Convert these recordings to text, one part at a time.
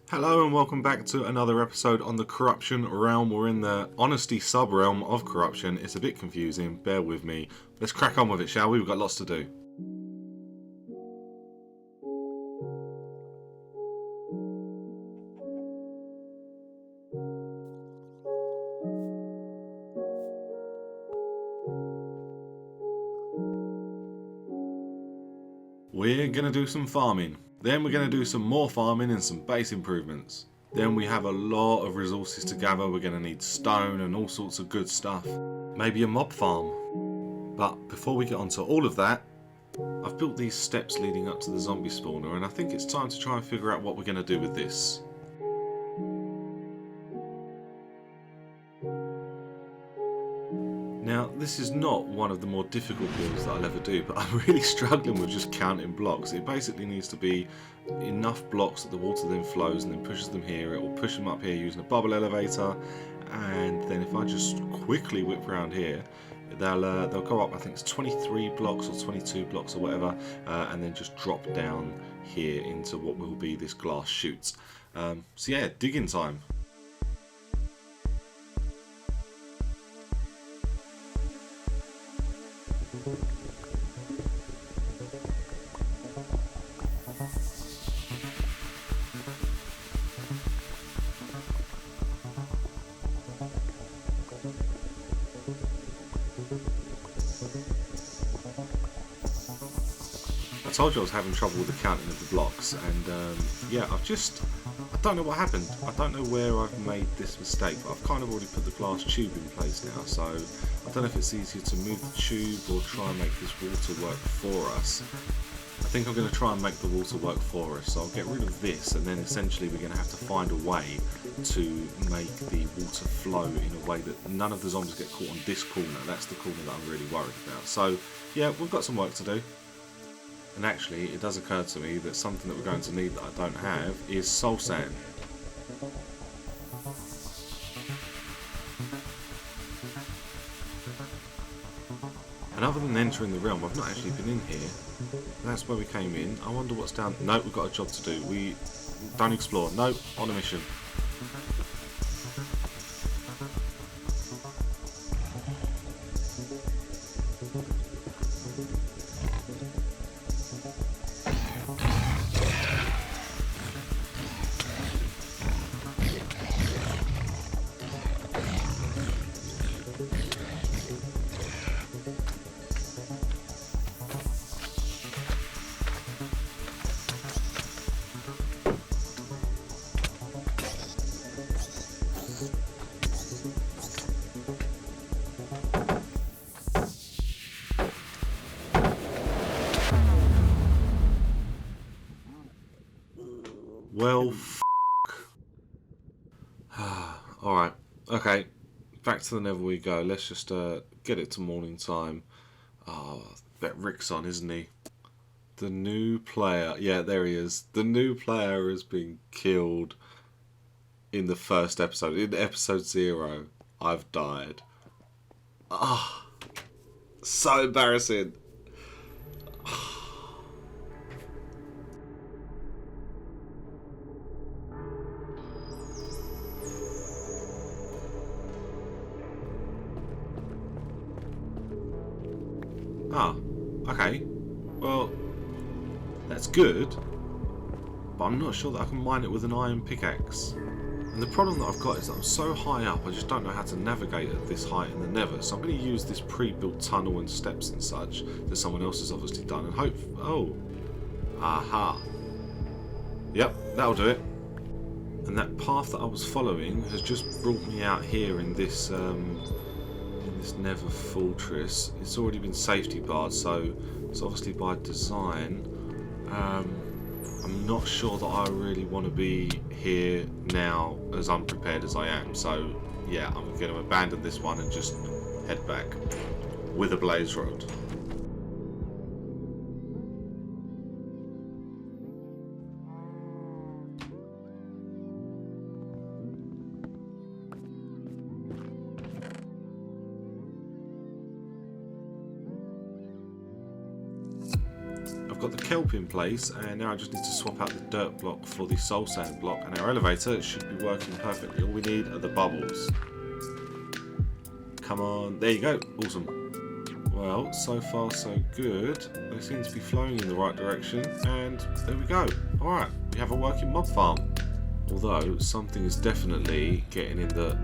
Hello and welcome back to another episode on the corruption realm. We're in the honesty sub-realm of corruption. It's a bit confusing, bear with me. Let's crack on with it, shall we? We've got lots to do. We're going to do some farming. Then we're going to do some more farming and some base improvements. Then we have a lot of resources to gather. We're going to need stone and all sorts of good stuff. Maybe a mob farm. But before we get onto all of that, I've built these steps leading up to the zombie spawner, and I think it's time to try and figure out what we're going to do with this. Now, this is not one of the more difficult builds that I'll ever do, but I'm really struggling with just counting blocks. It basically needs to be enough blocks that the water then flows and then pushes them here. It will push them up here using a bubble elevator, and then if I just quickly whip around here, they'll go up, I think it's 23 blocks or 22 blocks or whatever, and then just drop down here into what will be this glass chute. So yeah, digging time. I told you I was having trouble with the counting of the blocks, and yeah, I don't know what happened. I don't know where I've made this mistake, but I've kind of already put the glass tube in place now, so I don't know if it's easier to move the tube or try and make this water work for us. I think I'm going to try and make the water work for us, so I'll get rid of this, and then essentially we're going to have to find a way to make the water flow in a way that none of the zombies get caught on this corner. That's the corner that I'm really worried about. So yeah, we've got some work to do. And actually, it does occur to me that something that we're going to need that I don't have is soul sand. And other than entering the realm, I've not actually been in here. That's where we came in. I wonder what's down... No, we've got a job to do. We don't explore. No, on a mission. Well, alright, okay, back to the Nether we go. Let's just get it to morning time. Oh, I bet Rick's on, isn't he? The new player, yeah, there he is. The new player has been killed in the first episode. In episode 0, I've died. Ah, so embarrassing. Ah, okay. Well, that's good, but I'm not sure that I can mine it with an iron pickaxe. And the problem that I've got is that I'm so high up, I just don't know how to navigate at this height in the Nether. So I'm going to use this pre-built tunnel and steps and such that someone else has obviously done, and hope... Oh. Aha. Yep, that'll do it. And that path that I was following has just brought me out here in this Nether fortress. It's already been safety barred, so it's obviously by design. I'm not sure that I really want to be here now as unprepared as I am, so yeah, I'm going to abandon this one and just head back with a blaze rod. I've got the kelp in place, and now I just need to swap out the dirt block for the soul sand block, and our elevator should be working perfectly. All we need are the bubbles. Come on, there you go, awesome. Well, so far so good. They seem to be flowing in the right direction, and there we go. Alright, we have a working mob farm. Although, something is definitely getting in the...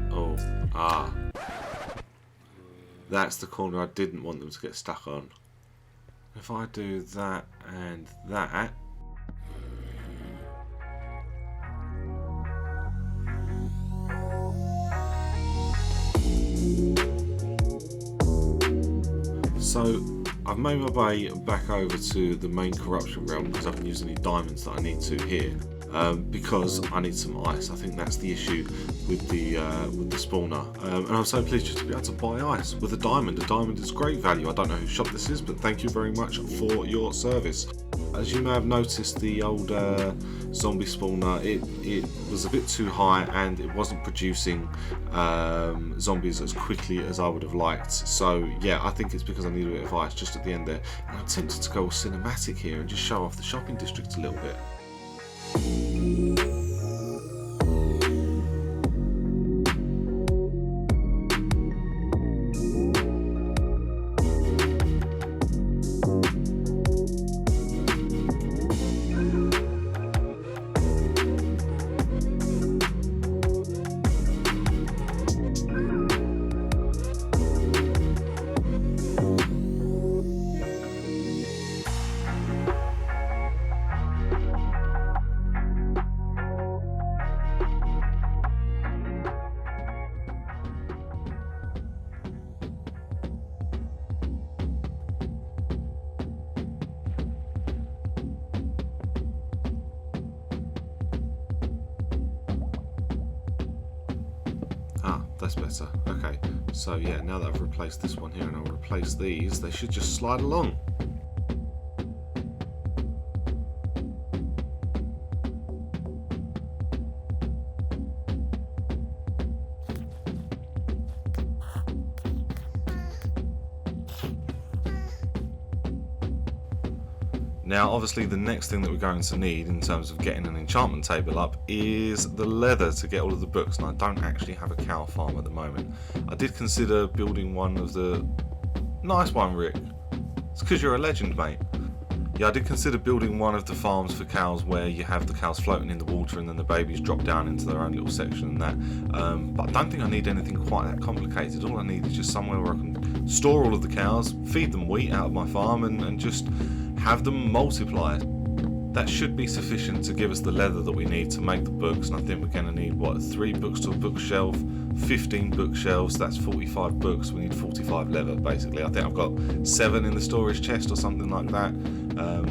That's the corner I didn't want them to get stuck on. If I do that and that... So, I've made my way back over to the main corruption realm because I can use any diamonds that I need to here. Because I need some ice. I think that's the issue with the spawner. And I'm so pleased just to be able to buy ice with a diamond. A diamond is great value. I don't know whose shop this is, but thank you very much for your service. As you may have noticed, the old zombie spawner, it was a bit too high and it wasn't producing zombies as quickly as I would have liked. So yeah, I think it's because I need a bit of ice just at the end there. And I'm tempted to go cinematic here and just show off the shopping district a little bit. That's better. Okay, so yeah, now that I've replaced this one here and I'll replace these, they should just slide along. Now obviously the next thing that we're going to need in terms of getting an enchantment table up is the leather to get all of the books, and I don't actually have a cow farm at the moment. I did consider building one of the... Nice one, Rick. It's because you're a legend, mate. Yeah, I did consider building one of the farms for cows where you have the cows floating in the water and then the babies drop down into their own little section and that. But I don't think I need anything quite that complicated. All I need is just somewhere where I can store all of the cows, feed them wheat out of my farm and just have them multiply. That should be sufficient to give us the leather that we need to make the books, and I think we're going to need, what, 3 books to a bookshelf, 15 bookshelves, that's 45 books, we need 45 leather basically. I think I've got 7 in the storage chest or something like that.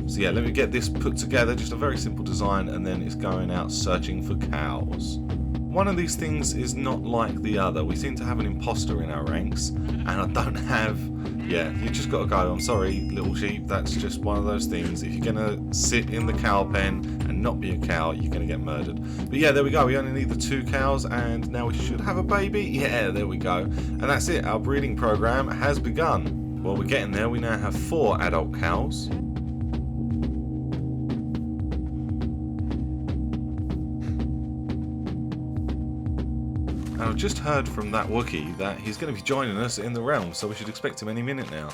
So yeah, let me get this put together, just a very simple design, and then it's going out searching for cows. One of these things is not like the other. We seem to have an imposter in our ranks, and I don't have... Yeah, you just got to go. I'm sorry, little sheep. That's just one of those things. If you're going to sit in the cow pen and not be a cow, you're going to get murdered. But yeah, there we go. We only need the 2 cows, and now we should have a baby. Yeah, there we go. And that's it. Our breeding program has begun. Well, we're getting there. We now have 4 adult cows. And I've just heard from that Wookiee that he's going to be joining us in the realm, so we should expect him any minute now.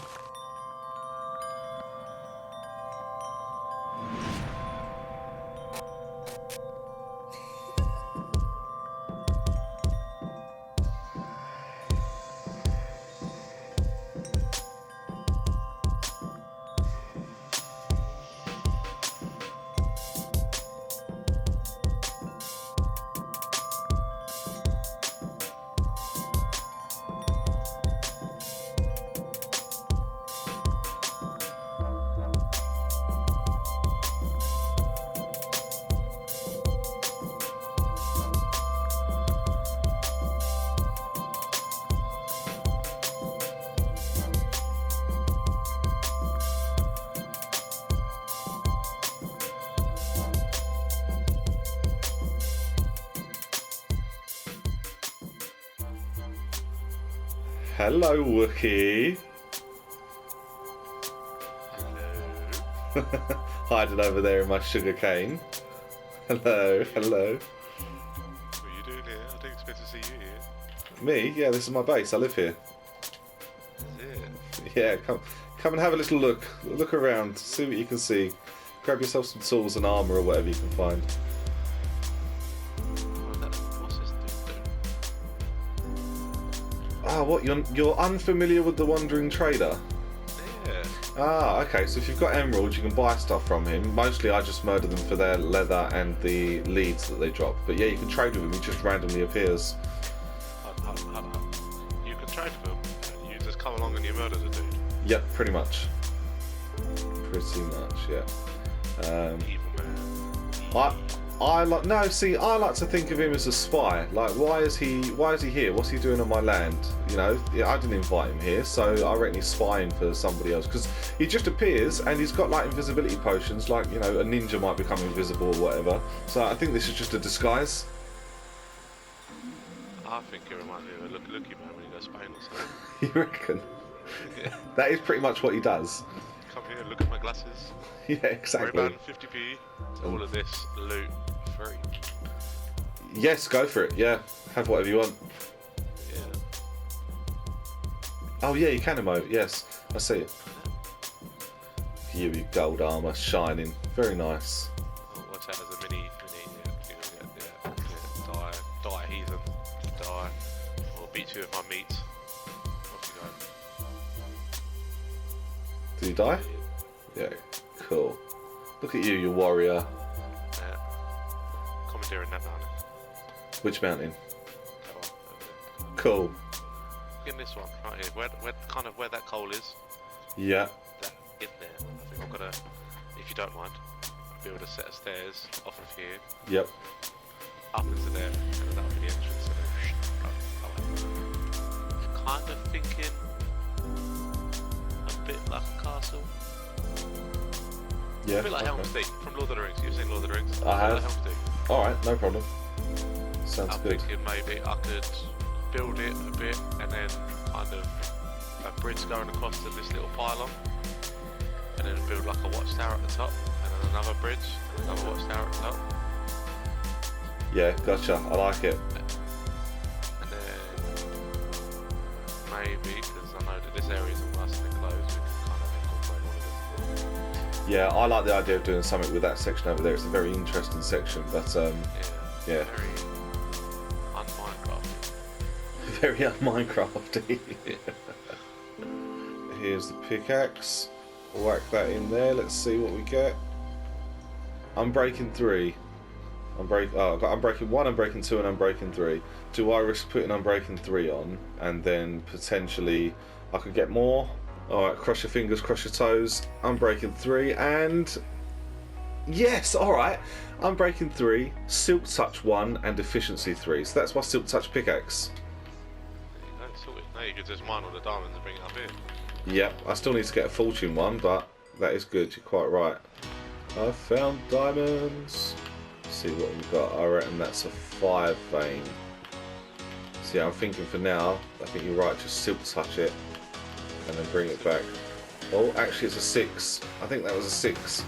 Hello, Wookiee. Hiding over there in my sugar cane. Hello, hello. What are you doing here? I didn't expect to see you here. Me? Yeah, this is my base. I live here. Is it? Yeah, come and have a little look. Look around, see what you can see. Grab yourself some tools and armour or whatever you can find. What's this dude doing? Ah, what? You're unfamiliar with the Wandering Trader? Yeah. Ah, okay. So if you've got emeralds, you can buy stuff from him. Mostly, I just murder them for their leather and the leads that they drop. But yeah, you can trade with him. He just randomly appears. Hold on. You can trade with him. And you just come along and you murder the dude. Yep, pretty much. Pretty much, yeah. Evil man. I like I like to think of him as a spy. Like, why is he here? What's he doing on my land? You know, yeah, I didn't invite him here, so I reckon he's spying for somebody else because he just appears and he's got like invisibility potions, like, you know, a ninja might become invisible or whatever. So I think this is just a disguise. I think it reminds me of a looky man when he goes Spain or something. You reckon? Yeah. That is pretty much what he does. Come here, look at my glasses. Yeah, exactly. Ray-Ban 50p. All of this loot free. Yes, go for it. Yeah, have whatever you want. Yeah. Oh yeah, you can emote. Yes, I see it. You with gold armor shining, very nice. Oh, watch out, there's a mini. Yeah. Die, heathen. Die. I'll beat you with my meat. Off you go. Did he die? Yeah, cool. Look at you warrior. Yeah. Commandeering that mountain. Which mountain? That one. Cool. In this one, right here, where that coal is. Yeah. That in there. I think I'm gonna, if you don't mind, build a set of stairs off of here. Yep. Up into there, and that'll be the entrance. And kind of thinking a bit like a castle. Yeah. A bit like Helm's Deep from Lord of the Rings. You've seen Lord of the Rings? I have. Like Helm's Deep. Alright, no problem. Sounds I'm good. thinking maybe I could build it a bit and then kind of a bridge going across to this little pylon, and then build like a watchtower at the top, and then another bridge, and another watchtower at the top. Yeah, gotcha. I like it. And then maybe, because I know that this area is all nice and closed, we can kind of incorporate one of them. Yeah, I like the idea of doing something with that section over there. It's a very interesting section, but yeah. Very un-Minecrafty. Very un-Minecrafty. Here's the pickaxe. Whack that in there. Let's see what we get. Unbreaking 3. Unbreaking 1, Unbreaking 2, and Unbreaking 3. Do I risk putting Unbreaking 3 on and then potentially I could get more? Alright, cross your fingers, cross your toes. Unbreaking 3 and... Yes, alright. Unbreaking 3, Silk Touch 1 and Efficiency 3. So that's my Silk Touch pickaxe. There you go, sorted. Now you could just mine all the diamonds and bring it up here. Yep, I still need to get a Fortune one, but that is good, you're quite right. I found diamonds. Let's see what we've got. I reckon that's a 5 vein. So yeah, I'm thinking for now, I think you're right, just Silk Touch it and then bring it back. Oh, actually it's a 6. I think that was a 6.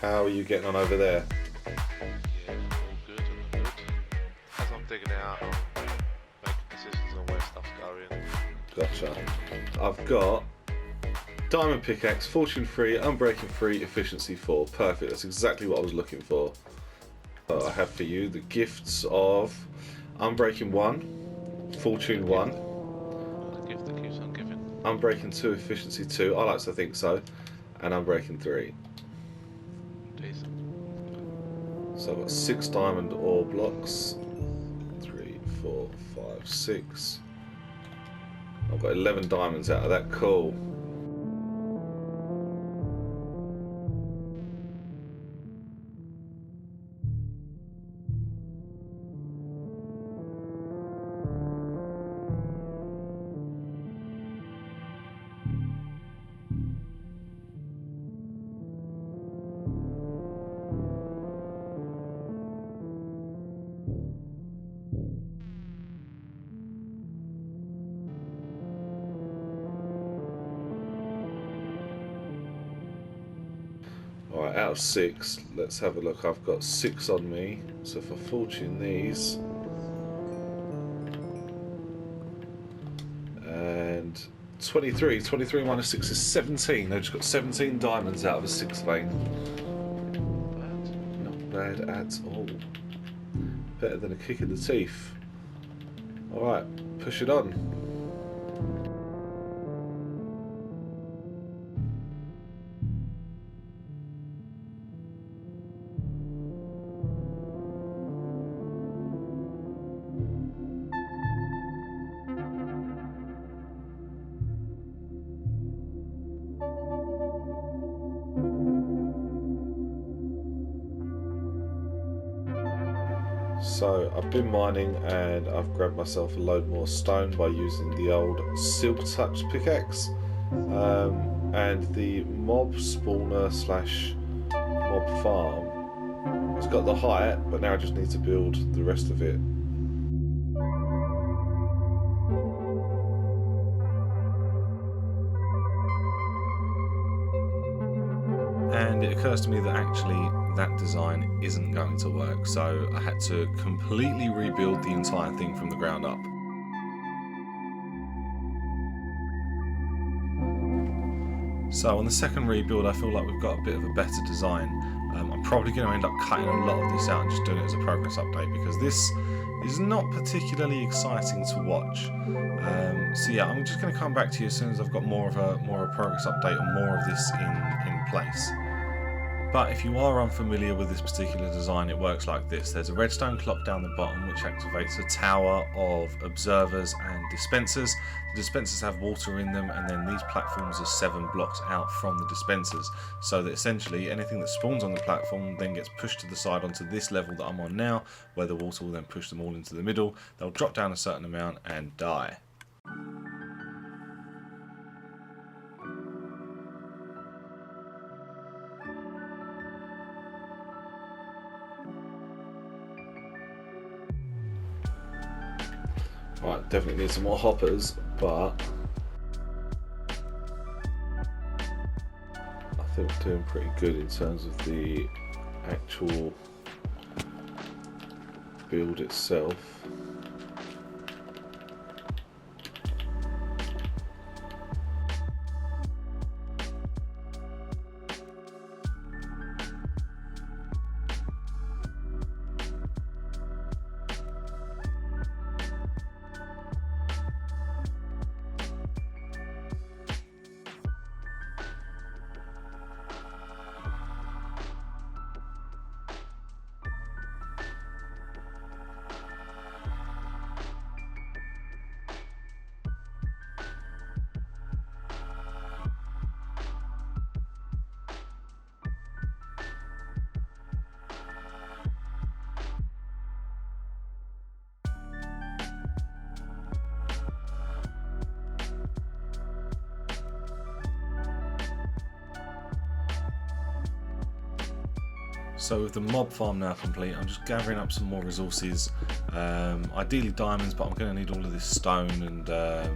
How are you getting on over there? Yeah, all good. As I'm digging it out, I'm making decisions on where stuff's going. Gotcha. I've got Diamond Pickaxe, Fortune 3, Unbreaking 3, Efficiency 4. Perfect, that's exactly what I was looking for. I have for you the gifts of Unbreaking 1, Fortune 1. The gift that keeps on giving. Unbreaking 2, Efficiency 2, I like to think so, and Unbreaking 3. Decent. So I've got 6 diamond ore blocks. 3, 4, 5, 6. I've got 11 diamonds out of that, cool. Alright, out of 6, let's have a look. I've got 6 on me, so if I fortune these, and 23 minus 6 is 17. I've just got 17 diamonds out of a 6 vein. Not bad at all. Better than a kick in the teeth. Alright, push it on. So I've been mining and I've grabbed myself a load more stone by using the old Silk Touch pickaxe and the mob spawner slash mob farm. It's got the height, but now I just need to build the rest of it. And it occurs to me that actually that design isn't going to work, so I had to completely rebuild the entire thing from the ground up. So on the second rebuild I feel like we've got a bit of a better design. I'm probably going to end up cutting a lot of this out and just doing it as a progress update, because this is not particularly exciting to watch. So yeah, I'm just going to come back to you as soon as I've got more of a progress update and more of this in place. But if you are unfamiliar with this particular design, it works like this. There's a redstone clock down the bottom which activates a tower of observers and dispensers. The dispensers have water in them, and then these platforms are 7 blocks out from the dispensers, so that essentially anything that spawns on the platform then gets pushed to the side onto this level that I'm on now, where the water will then push them all into the middle. They'll drop down a certain amount and die. Right, definitely need some more hoppers, but I think we're doing pretty good in terms of the actual build itself. So with the mob farm now complete, I'm just gathering up some more resources, ideally diamonds, but I'm going to need all of this stone, and I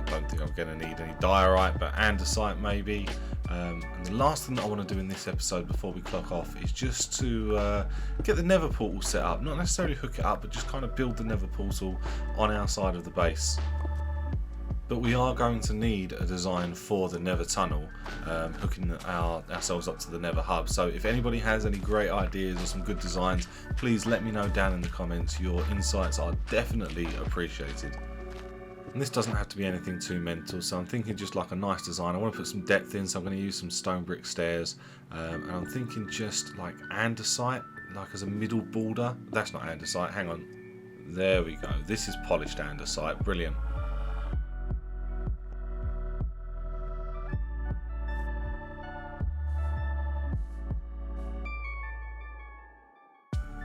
don't think I'm going to need any diorite, but andesite maybe. And the last thing that I want to do in this episode before we clock off is just to get the nether portal set up. Not necessarily hook it up, but just kind of build the nether portal on our side of the base. But we are going to need a design for the nether tunnel, hooking ourselves up to the nether hub. So if anybody has any great ideas or some good designs, please let me know down in the comments. Your insights are definitely appreciated. And this doesn't have to be anything too mental, so I'm thinking just like a nice design. I want to put some depth in, so I'm going to use some stone brick stairs, and I'm thinking just like andesite, like as a middle border. That's not andesite, hang on, there we go, this is polished andesite, brilliant.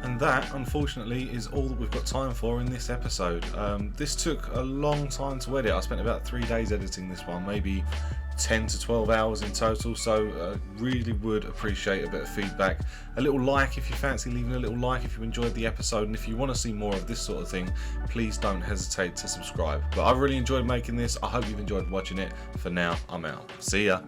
And that, unfortunately, is all that we've got time for in this episode. This took a long time to edit. I spent about 3 days editing this one, maybe 10 to 12 hours in total, so really would appreciate a bit of feedback. A little like if you fancy leaving a little like if you enjoyed the episode, and if you want to see more of this sort of thing, please don't hesitate to subscribe. But I've really enjoyed making this. I hope you've enjoyed watching it. For now, I'm out. See ya.